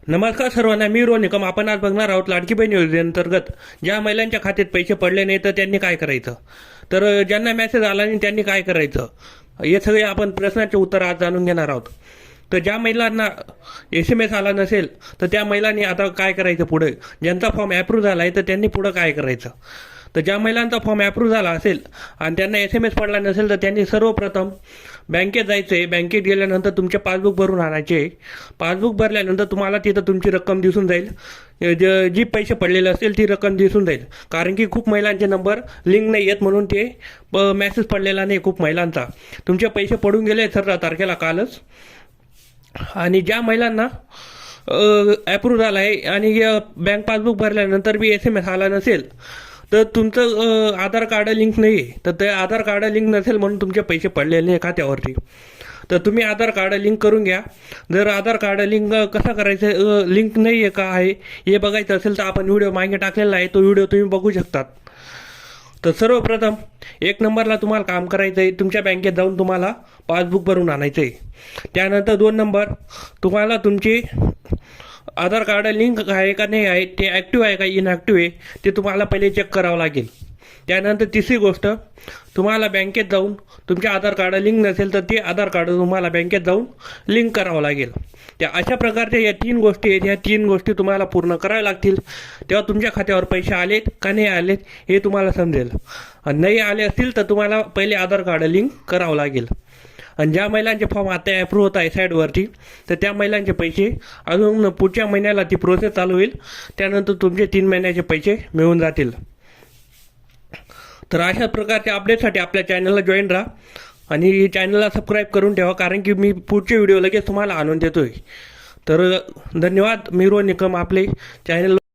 नमस्कार सर्वांना, मी रोहन निकम. आपण आज बघणार आहोत लाडकी बहीण योजनेअंतर्गत ज्या महिलांच्या खात्यात पैसे पडले नाही तर त्यांनी काय करायचं, तर ज्यांना मेसेज आला नाही त्यांनी काय करायचं, हे सगळे आपण प्रश्नाचे उत्तर आज जाणून घेणार आहोत. तर ज्या महिलांना SMS आला नसेल तर त्या महिलांनी आता काय करायचं पुढे, ज्यांचा फॉर्म ॲप्रूव्ह झाला आहे तर त्यांनी पुढं काय करायचं. तर ज्या महिलांचा फॉर्म ॲप्रूव्ह झाला असेल आणि त्यांना SMS पडला नसेल तर त्यांनी सर्वप्रथम बँकेत जायचं आहे. बँकेत गेल्यानंतर तुमचे पासबुक भरून आणायचे. पासबुक भरल्यानंतर तुम्हाला तिथं तुमची रक्कम दिसून जाईल, जी पैसे पडलेले असतील ती रक्कम दिसून जाईल. कारण की खूप महिलांचे नंबर लिंक नाही आहेत म्हणून ते मेसेज पडलेला नाही खूप महिलांचा. तुमचे पैसे पडून गेले 18 तारखेला कालच. आणि ज्या महिलांना ॲप्रूव्ह झाला आहे आणि बँक पासबुक भरल्यानंतर बी SMS आला नसेल तर तुमचं आधार कार्ड लिंक नाही आहे, तर ते आधार कार्ड लिंक नसेल म्हणून तुमचे पैसे पडलेले नाही खात्यावरती. तर तुम्ही आधार कार्ड लिंक करून घ्या. जर आधार कार्ड लिंक कसं करायचं, लिंक नाही आहे का आहे हे बघायचं असेल तर आपण व्हिडिओ मागे टाकलेला आहे, तो व्हिडिओ तुम्ही बघू शकतात. तर सर्वप्रथम 1 नंबरला तुम्हाला काम करायचं आहे, तुमच्या बँकेत जाऊन तुम्हाला पासबुक भरून आणायचं आहे. त्यानंतर 2 नंबर, तुम्हाला तुमची आधार कार्ड लिंक आहे का नाही आहे, ते ॲक्टिव्ह आहे का इनॲक्टिव्ह आहे ते तुम्हाला पहिले चेक करावं लागेल. त्यानंतर तिसरी गोष्ट, तुम्हाला बँकेत जाऊन तुमचे आधार कार्ड लिंक नसेल तर ते आधार कार्ड तुम्हाला बँकेत जाऊन लिंक करावं लागेल. त्या अशा प्रकारच्या या 3 गोष्टी आहेत. ह्या 3 गोष्टी तुम्हाला पूर्ण कराव्या लागतील, तेव्हा तुमच्या खात्यावर पैसे आलेत का नाही आलेत हे तुम्हाला समजेल. आणि नाही आले असतील तर तुम्हाला पहिले आधार कार्ड लिंक करावं लागेल. आणि ज्या महिलांचे फॉर्म आता ॲप्रूव्ह होत आहे साईडवरती, तर त्या महिलांचे पैसे अजून पुढच्या महिन्याला ती प्रोसेस चालू होईल. त्यानंतर तुमचे 3 महिन्याचे पैसे मिळून जातील. तर अशा प्रकारच्या अपडेटसाठी आपल्या चॅनलला जॉईन राहा आणि चॅनलला सबस्क्राईब करून ठेवा, कारण की मी पुढचे व्हिडिओ लगेच तुम्हाला आणून देतो आहे. तर धन्यवाद. मी रोहन निकम आपले चॅनल